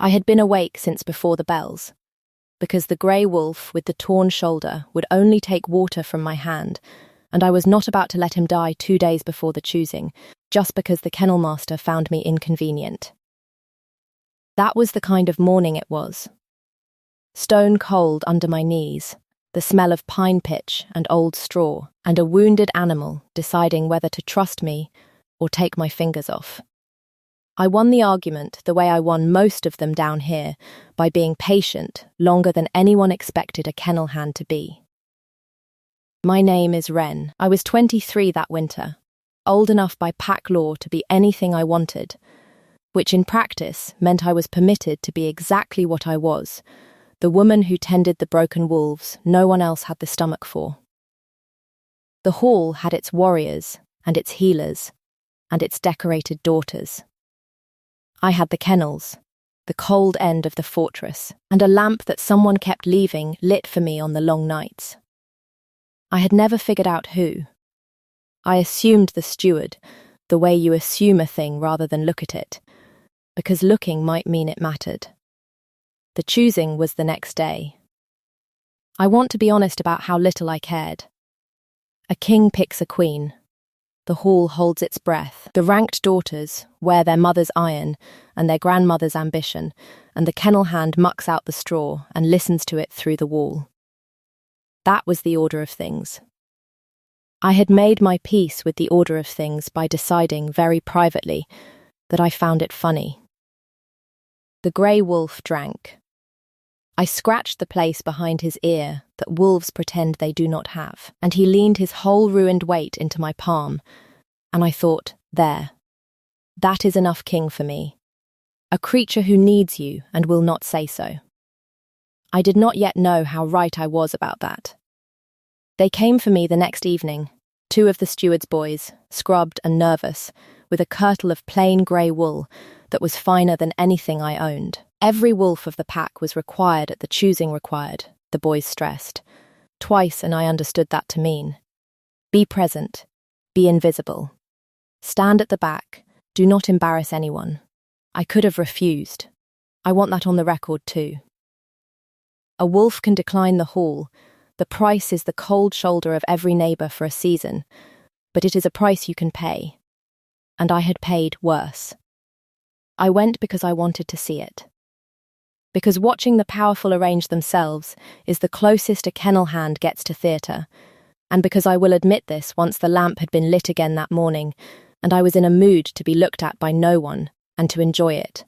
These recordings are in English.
I had been awake since before the bells, because the grey wolf with the torn shoulder would only take water from my hand, and I was not about to let him die 2 days before the choosing, just because the kennel master found me inconvenient. That was the kind of morning it was. Stone cold under my knees, the smell of pine pitch and old straw, and a wounded animal deciding whether to trust me or take my fingers off. I won the argument the way I won most of them down here, by being patient longer than anyone expected a kennel hand to be. My name is Wren. I was 23 that winter, old enough by pack law to be anything I wanted, which in practice meant I was permitted to be exactly what I was, the woman who tended the broken wolves no one else had the stomach for. The hall had its warriors and its healers and its decorated daughters. I had the kennels, the cold end of the fortress, and a lamp that someone kept leaving lit for me on the long nights. I had never figured out who. I assumed the steward, the way you assume a thing rather than look at it, because looking might mean it mattered. The choosing was the next day. I want to be honest about how little I cared. A king picks a queen. The hall holds its breath. The ranked daughters wear their mother's iron and their grandmother's ambition, and the kennel hand mucks out the straw and listens to it through the wall. That was the order of things. I had made my peace with the order of things by deciding very privately that I found it funny. The grey wolf drank. I scratched the place behind his ear that wolves pretend they do not have, and he leaned his whole ruined weight into my palm, and I thought, there. That is enough king for me. A creature who needs you and will not say so. I did not yet know how right I was about that. They came for me the next evening, 2 of the steward's boys, scrubbed and nervous, with a kirtle of plain grey wool that was finer than anything I owned. Every wolf of the pack was required at the choosing required, the boys stressed. Twice, and I understood that to mean: be present, be invisible. Stand at the back, do not embarrass anyone. I could have refused. I want that on the record too. A wolf can decline the hall. The price is the cold shoulder of every neighbour for a season, but it is a price you can pay. And I had paid worse. I went because I wanted to see it. Because watching the powerful arrange themselves is the closest a kennel hand gets to theatre, and because I will admit this once the lamp had been lit again that morning, and I was in a mood to be looked at by no one, and to enjoy it.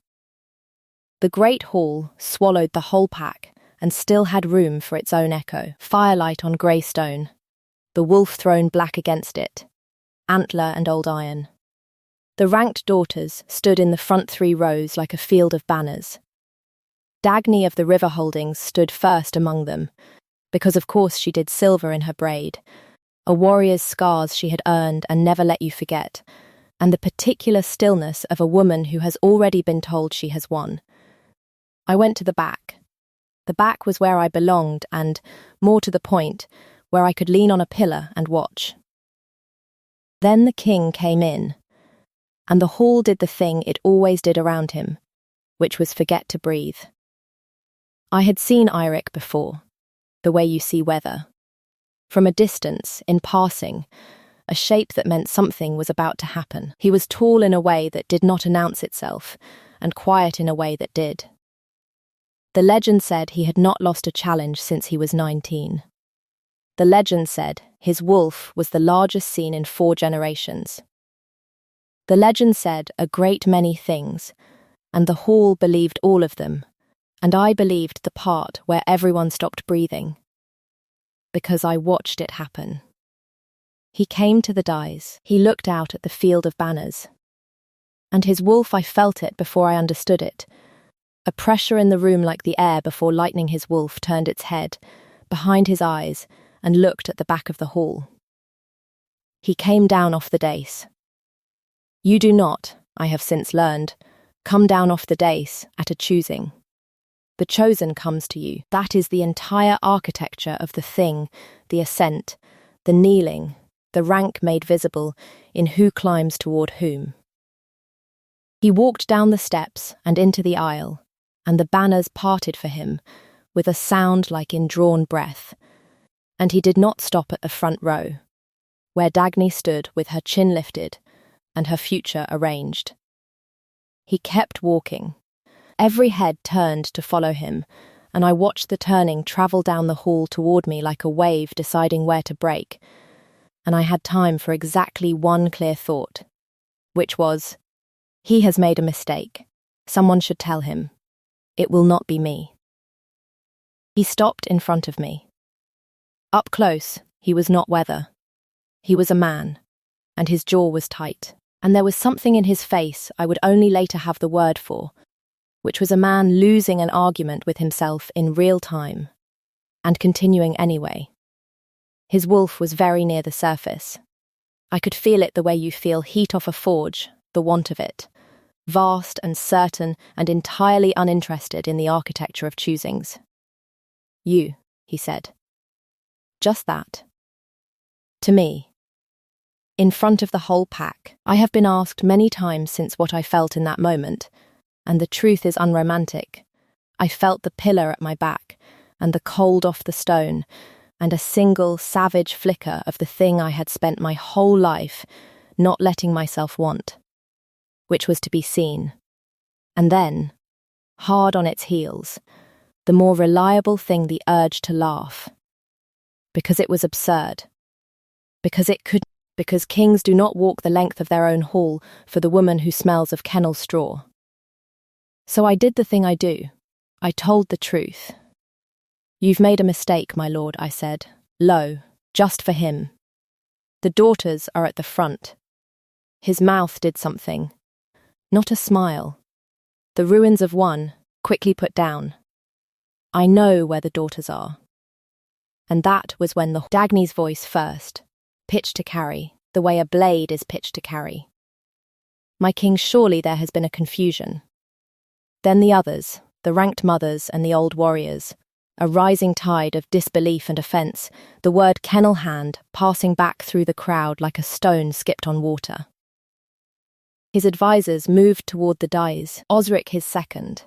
The great hall swallowed the whole pack, and still had room for its own echo. Firelight on grey stone, the wolf throne black against it, antler and old iron. The ranked daughters stood in the front 3 rows like a field of banners. Dagy of the river holdings stood first among them, because of course she did silver in her braid, a warrior's scars she had earned and never let you forget, and the particular stillness of a woman who has already been told she has won. I went to the back. The back was where I belonged and, more to the point, where I could lean on a pillar and watch. Then the king came in, and the hall did the thing it always did around him, which was forget to breathe. I had seen Eirik before, the way you see weather. From a distance, in passing, a shape that meant something was about to happen. He was tall in a way that did not announce itself, and quiet in a way that did. The legend said he had not lost a challenge since he was 19. The legend said his wolf was the largest seen in 4 generations. The legend said a great many things, and the hall believed all of them, and I believed the part where everyone stopped breathing. Because I watched it happen. He came to the dais. He looked out at the field of banners. And his wolf, I felt it before I understood it. A pressure in the room like the air before lightning. His wolf turned its head, behind his eyes, and looked at the back of the hall. He came down off the dais. You do not, I have since learned, come down off the dais at a choosing. The chosen comes to you. That is the entire architecture of the thing, the ascent, the kneeling, the rank made visible in who climbs toward whom. He walked down the steps and into the aisle, and the banners parted for him with a sound like indrawn breath, and he did not stop at the front row, where Dagy stood with her chin lifted and her future arranged. He kept walking. Every head turned to follow him, and I watched the turning travel down the hall toward me like a wave deciding where to break, and I had time for exactly one clear thought, which was, he has made a mistake. Someone should tell him. It will not be me. He stopped in front of me. Up close, he was not weather. He was a man, and his jaw was tight, and there was something in his face I would only later have the word for, which was a man losing an argument with himself in real time, and continuing anyway. His wolf was very near the surface. I could feel it the way you feel heat off a forge, the want of it, vast and certain and entirely uninterested in the architecture of choosings. You, he said. Just that. To me. In front of the whole pack, I have been asked many times since what I felt in that moment, and the truth is unromantic. I felt the pillar at my back, and the cold off the stone, and a single savage flicker of the thing I had spent my whole life not letting myself want, which was to be seen. And then, hard on its heels, the more reliable thing, the urge to laugh. Because it was absurd. Because kings do not walk the length of their own hall for the woman who smells of kennel straw. So I did the thing I do. I told the truth. You've made a mistake, my lord, I said, low, just for him. The daughters are at the front. His mouth did something. Not a smile. The ruins of one, quickly put down. I know where the daughters are. And that was when the Dagy's voice first, pitched to carry, the way a blade is pitched to carry. My king, surely there has been a confusion. Then the others, the ranked mothers and the old warriors, a rising tide of disbelief and offence, the word kennelhand passing back through the crowd like a stone skipped on water. His advisers moved toward the Dagy, Osric his second,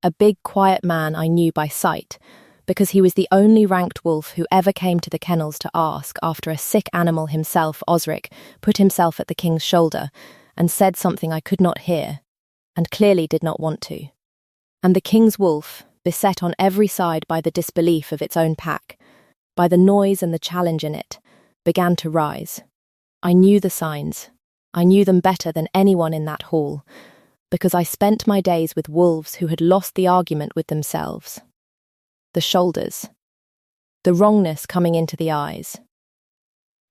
a big quiet man I knew by sight, because he was the only ranked wolf who ever came to the kennels to ask after a sick animal himself. Osric put himself at the king's shoulder and said something I could not hear, and clearly did not want to. And the king's wolf, beset on every side by the disbelief of its own pack, by the noise and the challenge in it, began to rise. I knew the signs. I knew them better than anyone in that hall, because I spent my days with wolves who had lost the argument with themselves. The shoulders. The wrongness coming into the eyes.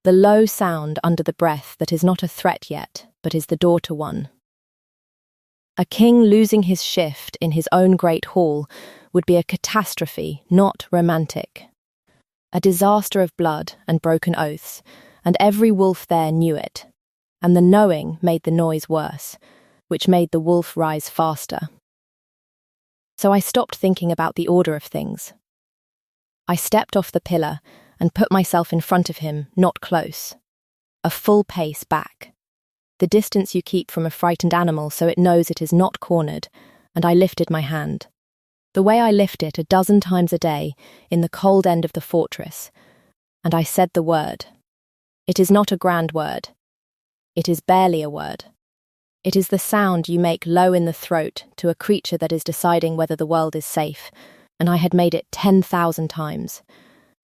The low sound under the breath that is not a threat yet, but is the door to one. A king losing his shift in his own great hall would be a catastrophe, not romantic. A disaster of blood and broken oaths, and every wolf there knew it, and the knowing made the noise worse, which made the wolf rise faster. So I stopped thinking about the order of things. I stepped off the pillar and put myself in front of him, not close. A full pace back. The distance you keep from a frightened animal so it knows it is not cornered, and I lifted my hand. The way I lift it 12 times a day in the cold end of the fortress, and I said the word. It is not a grand word. It is barely a word. It is the sound you make low in the throat to a creature that is deciding whether the world is safe, and I had made it 10,000 times.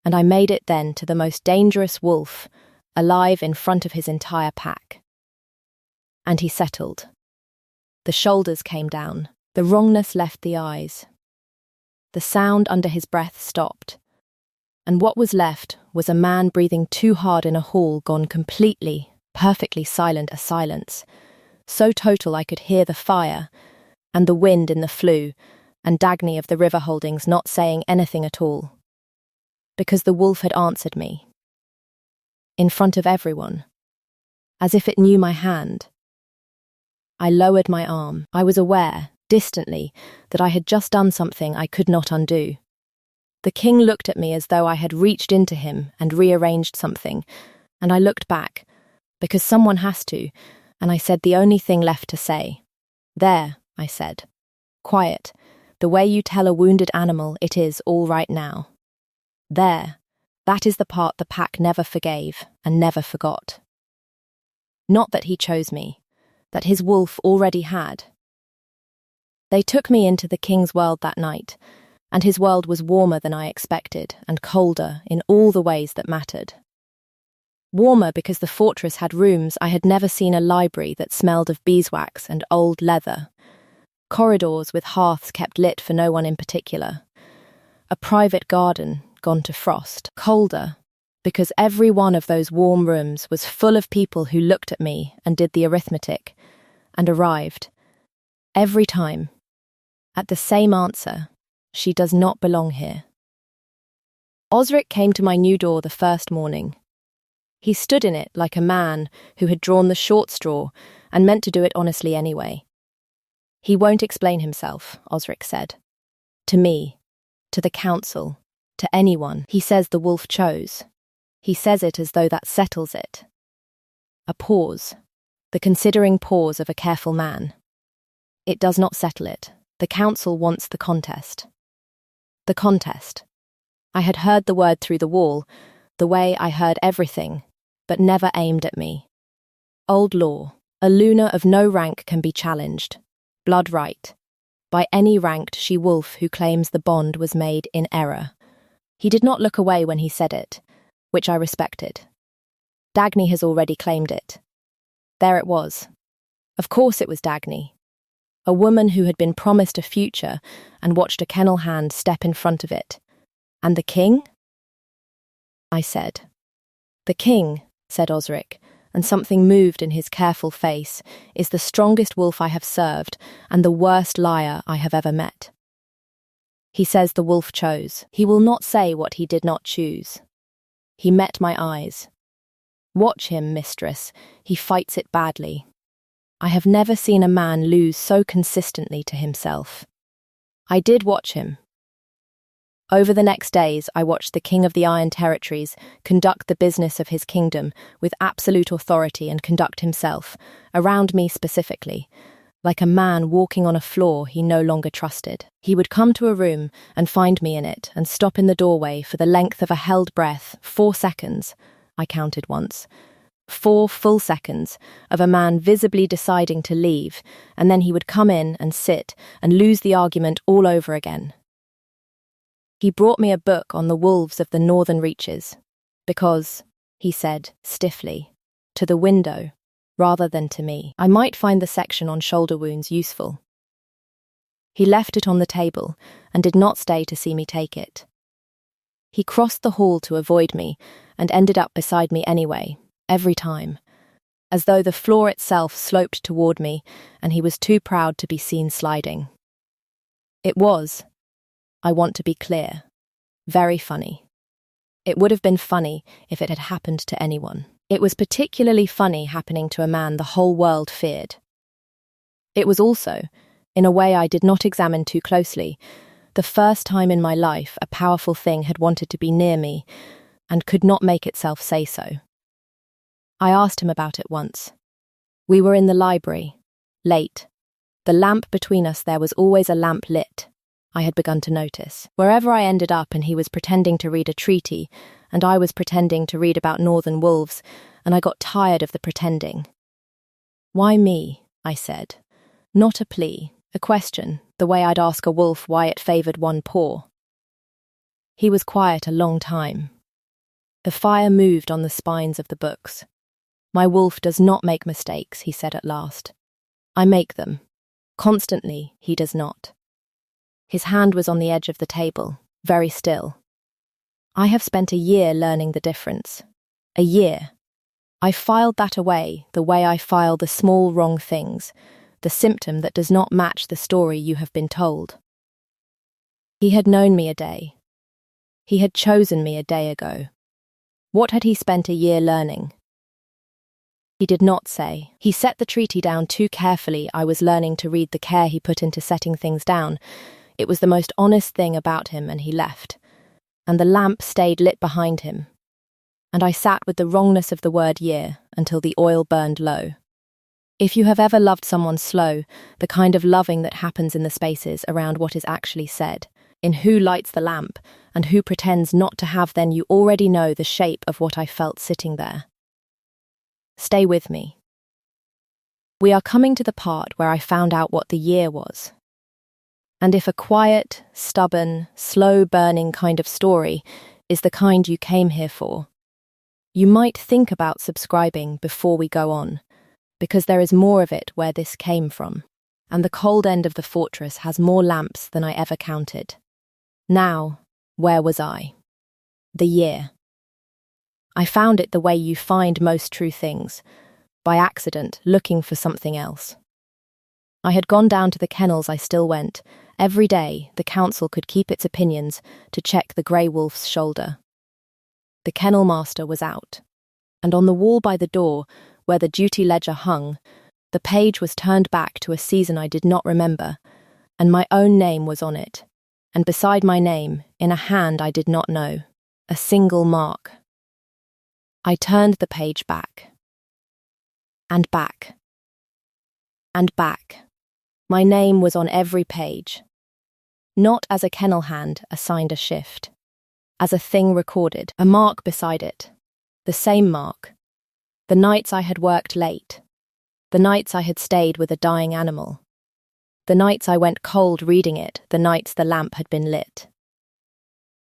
And I made it then to the most dangerous wolf, alive in front of his entire pack. And he settled. The shoulders came down, the wrongness left the eyes. The sound under his breath stopped, and what was left was a man breathing too hard in a hall gone completely, perfectly silent, a silence, so total I could hear the fire, and the wind in the flue, and Dagy of the river holdings not saying anything at all. Because the wolf had answered me. In front of everyone. As if it knew my hand. I lowered my arm. I was aware, distantly, that I had just done something I could not undo. The king looked at me as though I had reached into him and rearranged something, and I looked back, because someone has to, and I said the only thing left to say. There, I said. Quiet, the way you tell a wounded animal it is all right now. There, that is the part the pack never forgave and never forgot. Not that he chose me, that his wolf already had. They took me into the king's world that night, and his world was warmer than I expected and colder in all the ways that mattered. Warmer because the fortress had rooms I had never seen, a library that smelled of beeswax and old leather, corridors with hearths kept lit for no one in particular, a private garden gone to frost. Colder because every one of those warm rooms was full of people who looked at me and did the arithmetic and arrived, every time, at the same answer: she does not belong here. Osric came to my new door the first morning. He stood in it like a man who had drawn the short straw and meant to do it honestly anyway. He won't explain himself, Osric said. To me, to the council, to anyone. He says the wolf chose. He says it as though that settles it. A pause, the considering pause of a careful man. It does not settle it. The council wants the contest. The contest. I had heard the word through the wall, the way I heard everything, but never aimed at me. Old law. A Luna of no rank can be challenged. Blood right. By any ranked she-wolf who claims the bond was made in error. He did not look away when he said it, which I respected. Dagy has already claimed it. There it was. Of course it was Dagy. A woman who had been promised a future and watched a kennelhand step in front of it. And the king? I said. The king, said Osric, and something moved in his careful face, is the strongest wolf I have served and the worst liar I have ever met. He says the wolf chose. He will not say what he did not choose. He met my eyes. Watch him, mistress. He fights it badly. I have never seen a man lose so consistently to himself. I did watch him. Over the next days, I watched the King of the Iron Territories conduct the business of his kingdom with absolute authority and conduct himself, around me specifically, like a man walking on a floor he no longer trusted. He would come to a room and find me in it and stop in the doorway for the length of a held breath, 4 seconds, I counted once. 4 full seconds of a man visibly deciding to leave, and then he would come in and sit and lose the argument all over again. He brought me a book on the wolves of the northern reaches, because, he said, stiffly, to the window, rather than to me. I might find the section on shoulder wounds useful. He left it on the table and did not stay to see me take it. He crossed the hall to avoid me and ended up beside me anyway, every time, as though the floor itself sloped toward me and he was too proud to be seen sliding. It was, I want to be clear, very funny. It would have been funny if it had happened to anyone. It was particularly funny happening to a man the whole world feared. It was also, in a way I did not examine too closely, the first time in my life a powerful thing had wanted to be near me and could not make itself say so. I asked him about it once. We were in the library, late. The lamp between us there was always a lamp lit. I had begun to notice. Wherever I ended up and he was pretending to read a treaty, and I was pretending to read about northern wolves, and I got tired of the pretending. Why me? I said. Not a plea, a question, the way I'd ask a wolf why it favoured one paw. He was quiet a long time. The fire moved on the spines of the books. My wolf does not make mistakes, he said at last. I make them. Constantly, he does not. His hand was on the edge of the table, very still. I have spent a year learning the difference. A year. I filed that away the way I file the small wrong things, the symptom that does not match the story you have been told. He had known me a day. He had chosen me a day ago. What had he spent a year learning? He did not say. He set the treaty down too carefully. I was learning to read the care he put into setting things down. It was the most honest thing about him, and he left. And the lamp stayed lit behind him. And I sat with the wrongness of the word year until the oil burned low. If you have ever loved someone slow, the kind of loving that happens in the spaces around what is actually said, in who lights the lamp and who pretends not to have, then you already know the shape of what I felt sitting there. Stay with me. We are coming to the part where I found out what the year was. And if a quiet, stubborn, slow-burning kind of story is the kind you came here for, you might think about subscribing before we go on, because there is more of it where this came from, and the cold end of the fortress has more lamps than I ever counted. Now, where was I? The year. I found it the way you find most true things, by accident, looking for something else. I had gone down to the kennels. I still went. Every day, the council could keep its opinions to check the grey wolf's shoulder. The kennel master was out, and on the wall by the door, where the duty ledger hung, the page was turned back to a season I did not remember, and my own name was on it, and beside my name, in a hand I did not know, a single mark. I turned the page back. And back. And back. My name was on every page. Not as a kennel hand assigned a shift. As a thing recorded, a mark beside it. The same mark. The nights I had worked late. The nights I had stayed with a dying animal. The nights I went cold reading it, the nights the lamp had been lit.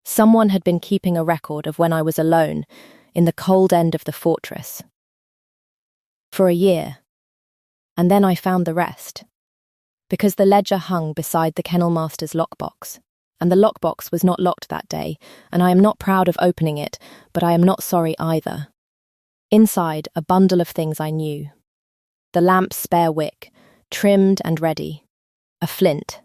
Someone had been keeping a record of when I was alone, in the cold end of the fortress. For a year. And then I found the rest. Because the ledger hung beside the kennel master's lockbox, and the lockbox was not locked that day, and I am not proud of opening it, but I am not sorry either. Inside, a bundle of things I knew. The lamp's spare wick, trimmed and ready. A flint.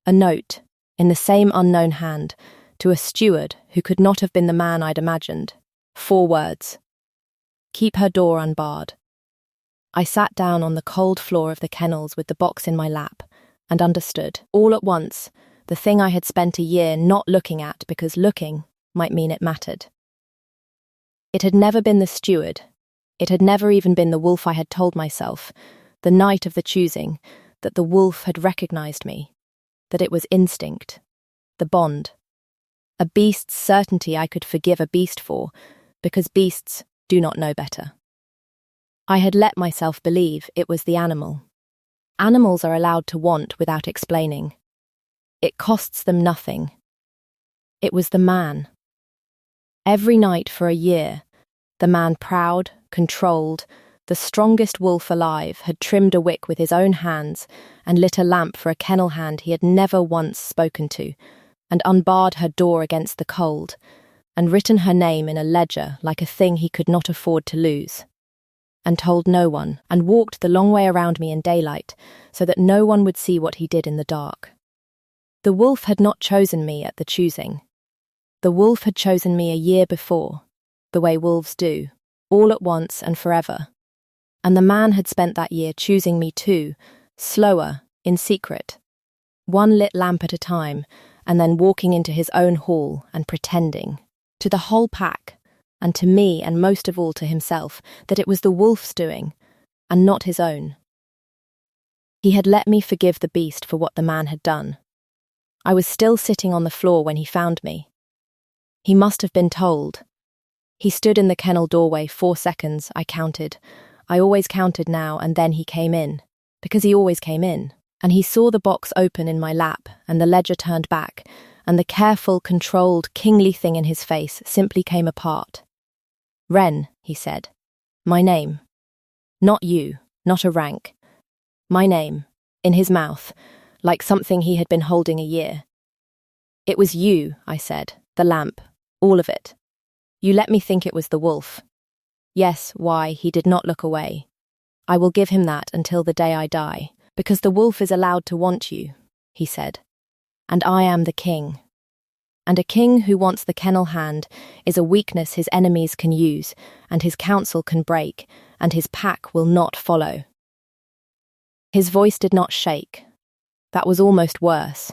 A note, in the same unknown hand, to a steward who could not have been the man I'd imagined. 4 words. Keep her door unbarred. I sat down on the cold floor of the kennels with the box in my lap, and understood, all at once, the thing I had spent a year not looking at because looking might mean it mattered. It had never been the steward. It had never even been the wolf I had told myself, the night of the choosing, that the wolf had recognized me, that it was instinct, the bond. A beast's certainty I could forgive a beast for, because beasts do not know better. I had let myself believe it was the animal. Animals are allowed to want without explaining. It costs them nothing. It was the man. Every night for a year, the man proud, controlled, the strongest wolf alive had trimmed a wick with his own hands and lit a lamp for a kennel hand he had never once spoken to, and unbarred her door against the cold, and written her name in a ledger like a thing he could not afford to lose, and told no one, and walked the long way around me in daylight so that no one would see what he did in the dark. The wolf had not chosen me at the choosing. The wolf had chosen me a year before, the way wolves do, all at once and forever. And the man had spent that year choosing me too, slower, in secret, 1 lit lamp at a time, and then walking into his own hall and pretending, to the whole pack, and to me and most of all to himself, that it was the wolf's doing, and not his own. He had let me forgive the beast for what the man had done. I was still sitting on the floor when he found me. He must have been told. He stood in the kennel doorway 4 seconds, I counted. I always counted now, and then he came in, because he always came in, and he saw the box open in my lap and the ledger turned back, and the careful, controlled, kingly thing in his face simply came apart. "Wren," he said. "My name. Not you, not a rank. My name," in his mouth, like something he had been holding a year. "It was you," I said, "the lamp, all of it. You let me think it was the wolf." Yes, why, he did not look away. "I will give him that until the day I die, because the wolf is allowed to want you," he said. "And I am the king. And a king who wants the kennel hand is a weakness his enemies can use, and his counsel can break, and his pack will not follow." His voice did not shake. That was almost worse.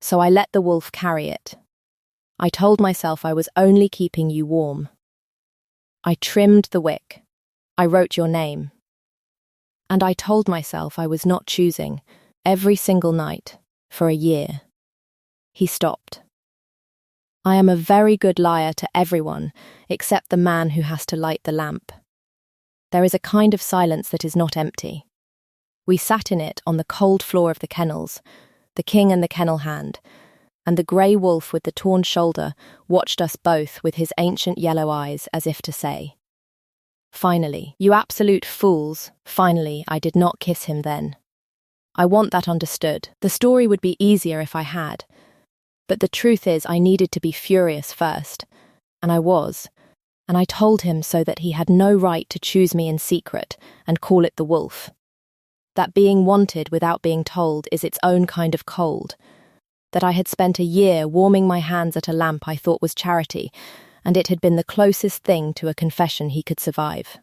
So I let the wolf carry it. I told myself I was only keeping you warm. I trimmed the wick. I wrote your name. And I told myself I was not choosing, every single night, for a year. He stopped. I am a very good liar to everyone, except the man who has to light the lamp. There is a kind of silence that is not empty. We sat in it on the cold floor of the kennels, the king and the kennelhand, and the grey wolf with the torn shoulder watched us both with his ancient yellow eyes as if to say, "Finally, you absolute fools, finally I did not kiss him then. I want that understood. The story would be easier if I had. But the truth is I needed to be furious first, and I was, and I told him so that he had no right to choose me in secret and call it the wolf. That being wanted without being told is its own kind of cold. That I had spent a year warming my hands at a lamp I thought was charity, and it had been the closest thing to a confession he could survive.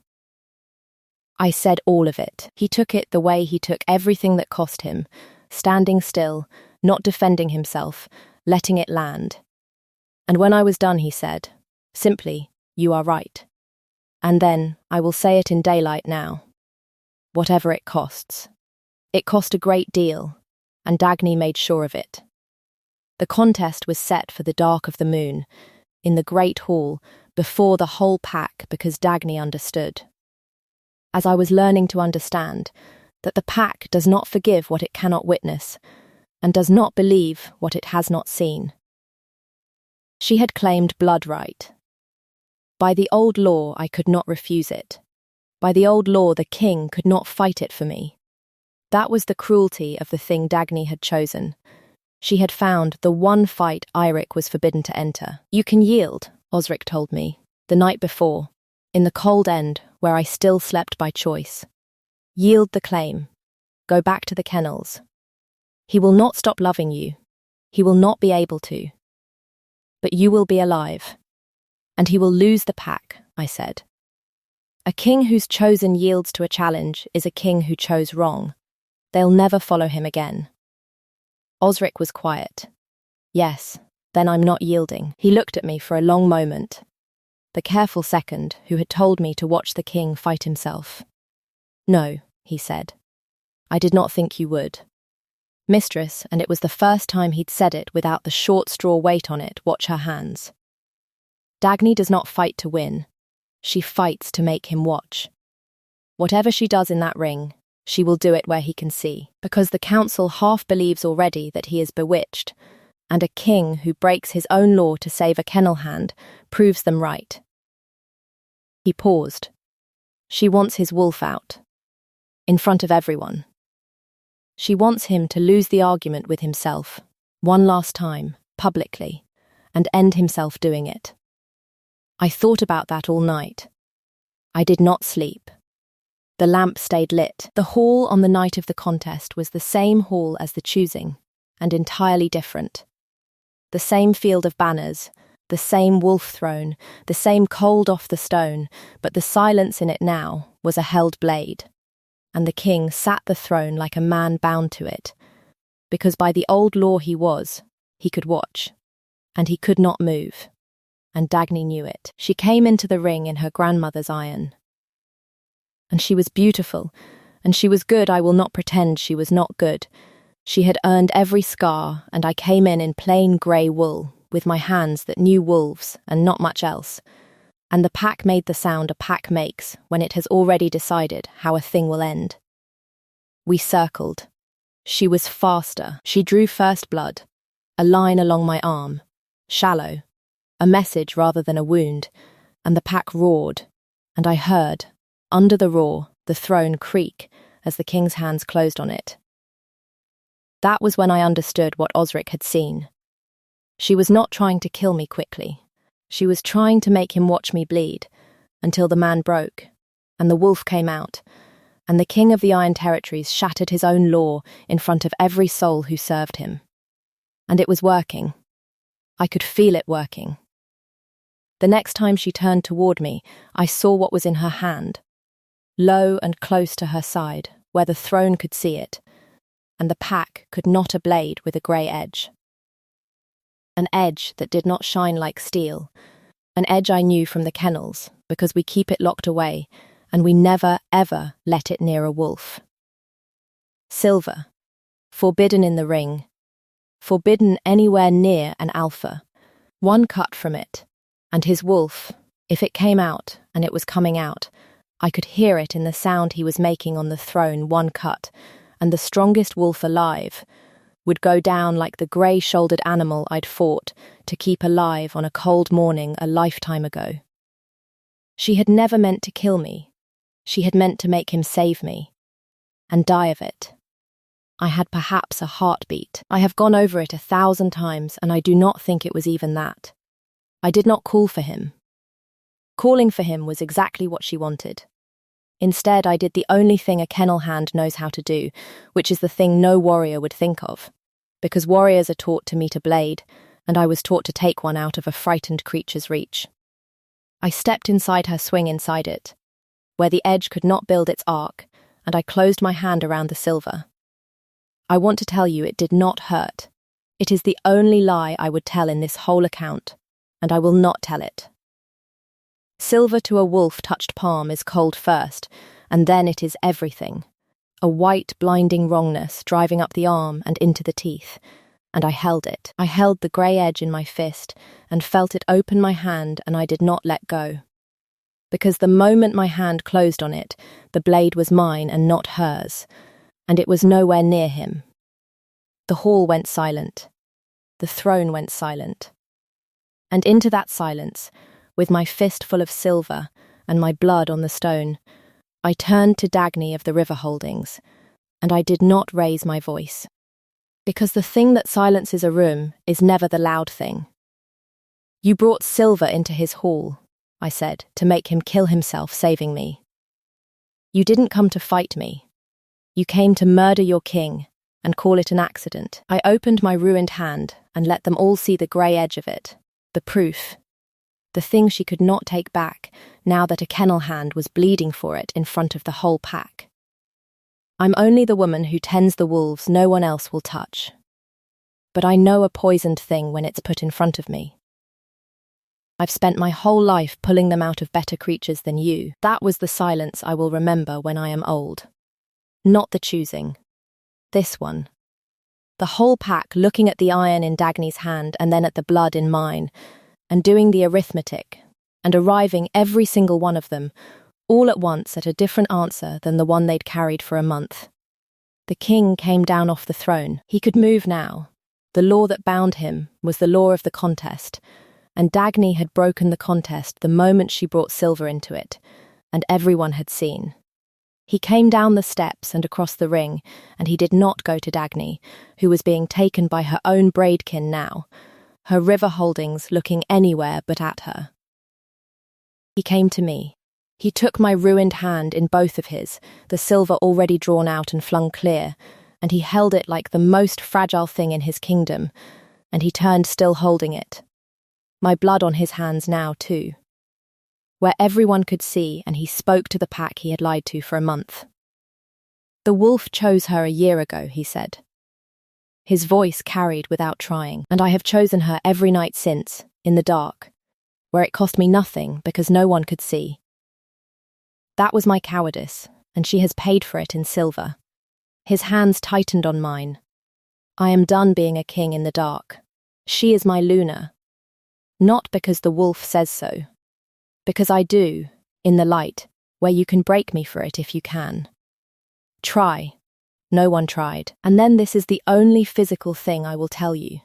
I said all of it. He took it the way he took everything that cost him, standing still, not defending himself, letting it land. And when I was done, he said, simply, "You are right. And then, I will say it in daylight now. Whatever it costs." It cost a great deal, and Dagy made sure of it. The contest was set for the dark of the moon, in the great hall, before the whole pack, because Dagy understood. As I was learning to understand, that the pack does not forgive what it cannot witness, and does not believe what it has not seen. She had claimed blood right. By the old law, I could not refuse it. By the old law, the king could not fight it for me. That was the cruelty of the thing Dagy had chosen. She had found the one fight Eirik was forbidden to enter. "You can yield," Osric told me, the night before, in the cold end where I still slept by choice. "Yield the claim. Go back to the kennels. He will not stop loving you. He will not be able to. But you will be alive. And he will lose the pack," I said. "A king who's chosen yields to a challenge is a king who chose wrong. They'll never follow him again." Osric was quiet. "Yes, then I'm not yielding." He looked at me for a long moment, the careful second who had told me to watch the king fight himself. "No," he said. "I did not think you would." Mistress, and it was the first time he'd said it without the short straw weight on it, watch her hands. Dagy does not fight to win. She fights to make him watch. Whatever she does in that ring, she will do it where he can see, because the council half believes already that he is bewitched, and a king who breaks his own law to save a kennelhand proves them right. He paused. She wants his wolf out, in front of everyone. She wants him to lose the argument with himself, one last time, publicly, and end himself doing it. I thought about that all night. I did not sleep. The lamp stayed lit. The hall on the night of the contest was the same hall as the choosing, and entirely different. The same field of banners, the same wolf throne, the same cold off the stone, but the silence in it now was a held blade. And the king sat the throne like a man bound to it, because by the old law he could watch, and he could not move, and Dagy knew it. She came into the ring in her grandmother's iron. And she was beautiful, and she was good. I will not pretend she was not good. She had earned every scar, and I came in plain grey wool, with my hands that knew wolves, and not much else. And the pack made the sound a pack makes when it has already decided how a thing will end. We circled. She was faster. She drew first blood, a line along my arm, shallow, a message rather than a wound, and the pack roared, and I heard, under the roar, the throne creak as the king's hands closed on it. That was when I understood what Osric had seen. She was not trying to kill me quickly. She was trying to make him watch me bleed, until the man broke, and the wolf came out, and the king of the Iron Territories shattered his own law in front of every soul who served him. And it was working. I could feel it working. The next time she turned toward me, I saw what was in her hand, low and close to her side, where the throne could see it, and the pack could knot a blade with a grey edge. An edge that did not shine like steel, an edge I knew from the kennels, because we keep it locked away, and we never, ever let it near a wolf. Silver, forbidden in the ring, forbidden anywhere near an alpha. One cut from it, and his wolf, if it came out, and it was coming out, I could hear it in the sound he was making on the throne. One cut, and the strongest wolf alive would go down like the grey-shouldered animal I'd fought to keep alive on a cold morning a lifetime ago. She had never meant to kill me. She had meant to make him save me, and die of it. I had perhaps a heartbeat. I have gone over it 1,000 times, and I do not think it was even that. I did not call for him. Calling for him was exactly what she wanted. Instead, I did the only thing a kennel hand knows how to do, which is the thing no warrior would think of, because warriors are taught to meet a blade, and I was taught to take one out of a frightened creature's reach. I stepped inside her, swing inside it, where the edge could not build its arc, and I closed my hand around the silver. I want to tell you it did not hurt. It is the only lie I would tell in this whole account, and I will not tell it. Silver to a wolf-touched palm is cold first, and then it is everything. A white, blinding wrongness driving up the arm and into the teeth, and I held it. I held the grey edge in my fist and felt it open my hand, and I did not let go. Because the moment my hand closed on it, the blade was mine and not hers, and it was nowhere near him. The hall went silent. The throne went silent. And into that silence, with my fist full of silver and my blood on the stone, I turned to Dagy of the river holdings, and I did not raise my voice. Because the thing that silences a room is never the loud thing. You brought silver into his hall, I said, to make him kill himself, saving me. You didn't come to fight me. You came to murder your king and call it an accident. I opened my ruined hand and let them all see the grey edge of it, the proof. The thing she could not take back, now that a kennel hand was bleeding for it in front of the whole pack. I'm only the woman who tends the wolves no one else will touch. But I know a poisoned thing when it's put in front of me. I've spent my whole life pulling them out of better creatures than you. That was the silence I will remember when I am old. Not the choosing. This one. The whole pack looking at the iron in Dagy's hand and then at the blood in mine, and doing the arithmetic, and arriving, every single one of them, all at once at a different answer than the one they'd carried for a month. The king came down off the throne. He could move now. The law that bound him was the law of the contest, and Dagy had broken the contest the moment she brought silver into it, and everyone had seen. He came down the steps and across the ring, and he did not go to Dagy, who was being taken by her own braidkin now, her river holdings looking anywhere but at her. He came to me. He took my ruined hand in both of his, the silver already drawn out and flung clear, and he held it like the most fragile thing in his kingdom, and he turned still holding it. My blood on his hands now, too. Where everyone could see, and he spoke to the pack he had lied to for a month. The wolf chose her a year ago, he said. His voice carried without trying, and I have chosen her every night since, in the dark, where it cost me nothing because no one could see. That was my cowardice, and she has paid for it in silver. His hands tightened on mine. I am done being a king in the dark. She is my Luna. Not because the wolf says so. Because I do, in the light, where you can break me for it if you can. Try. No one tried. And then this is the only physical thing I will tell you.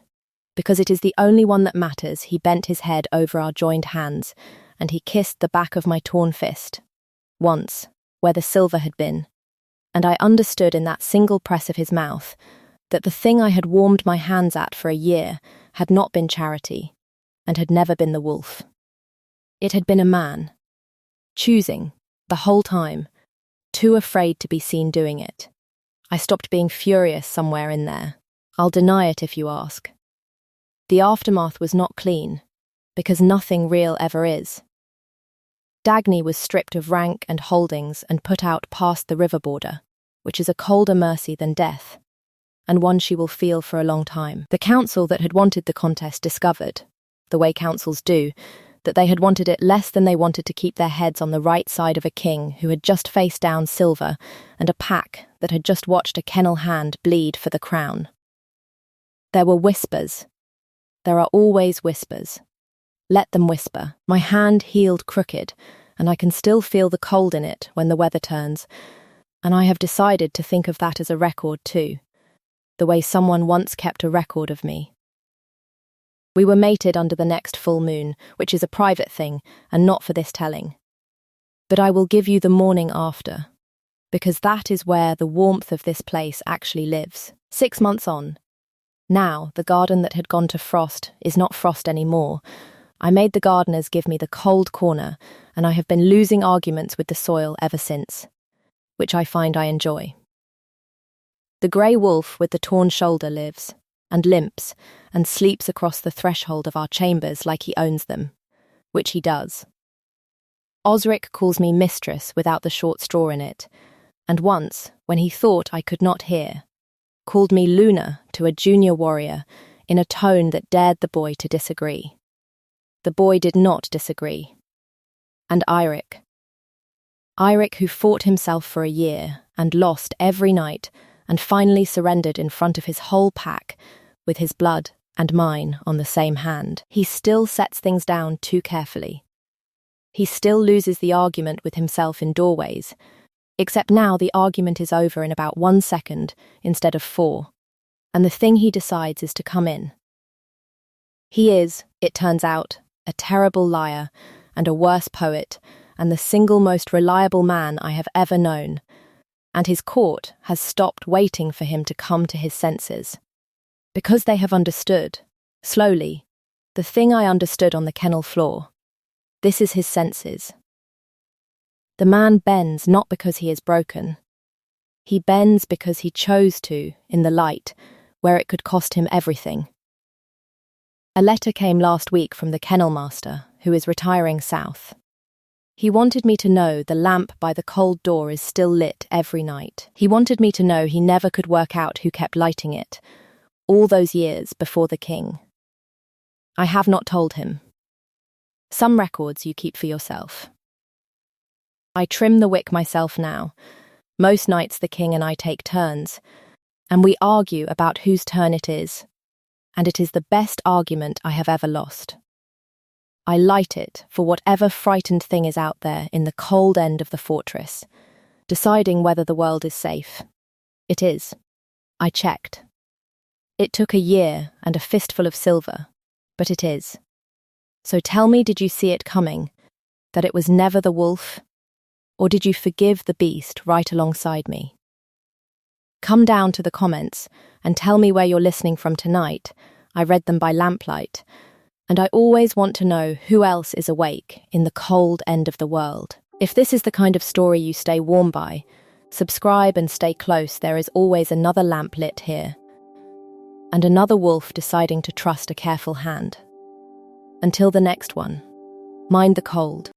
Because it is the only one that matters, he bent his head over our joined hands, and he kissed the back of my torn fist. Once, where the silver had been, and I understood in that single press of his mouth that the thing I had warmed my hands at for a year had not been charity, and had never been the wolf. It had been a man, choosing, the whole time, too afraid to be seen doing it. I stopped being furious somewhere in there. I'll deny it if you ask. The aftermath was not clean, because nothing real ever is. Dagy was stripped of rank and holdings and put out past the river border, which is a colder mercy than death, and one she will feel for a long time. The council that had wanted the contest discovered, the way councils do, that they had wanted it less than they wanted to keep their heads on the right side of a king who had just faced down silver and a pack that had just watched a kennel hand bleed for the crown. There were whispers. There are always whispers. Let them whisper. My hand healed crooked, and I can still feel the cold in it when the weather turns, and I have decided to think of that as a record too, the way someone once kept a record of me. We were mated under the next full moon, which is a private thing and not for this telling. But I will give you the morning after, because that is where the warmth of this place actually lives. 6 months on. Now, the garden that had gone to frost is not frost anymore. I made the gardeners give me the cold corner, and I have been losing arguments with the soil ever since, which I find I enjoy. The grey wolf with the torn shoulder lives, and limps, and sleeps across the threshold of our chambers like he owns them, which he does. Osric calls me mistress without the short straw in it, and once, when he thought I could not hear, called me Luna to a junior warrior in a tone that dared the boy to disagree. The boy did not disagree. And Eirik, who fought himself for a year and lost every night and finally surrendered in front of his whole pack with his blood and mine on the same hand, he still sets things down too carefully. He still loses the argument with himself in doorways, except now the argument is over in about 1 second instead of 4, and the thing he decides is to come in. He is, it turns out, a terrible liar and a worse poet and the single most reliable man I have ever known, and his court has stopped waiting for him to come to his senses. Because they have understood, slowly, the thing I understood on the kennel floor. This is his senses. The man bends not because he is broken. He bends because he chose to, in the light, where it could cost him everything. A letter came last week from the kennel master, who is retiring south. He wanted me to know the lamp by the cold door is still lit every night. He wanted me to know he never could work out who kept lighting it, all those years before the king. I have not told him. Some records you keep for yourself. I trim the wick myself now. Most nights the king and I take turns, and we argue about whose turn it is, and it is the best argument I have ever lost. I light it for whatever frightened thing is out there in the cold end of the fortress, deciding whether the world is safe. It is. I checked. It took a year and a fistful of silver, but it is. So tell me, did you see it coming, that it was never the wolf? Or did you forgive the beast right alongside me? Come down to the comments and tell me where you're listening from tonight. I read them by lamplight, and I always want to know who else is awake in the cold end of the world. If this is the kind of story you stay warm by, subscribe and stay close. There is always another lamp lit here, and another wolf deciding to trust a careful hand. Until the next one, mind the cold.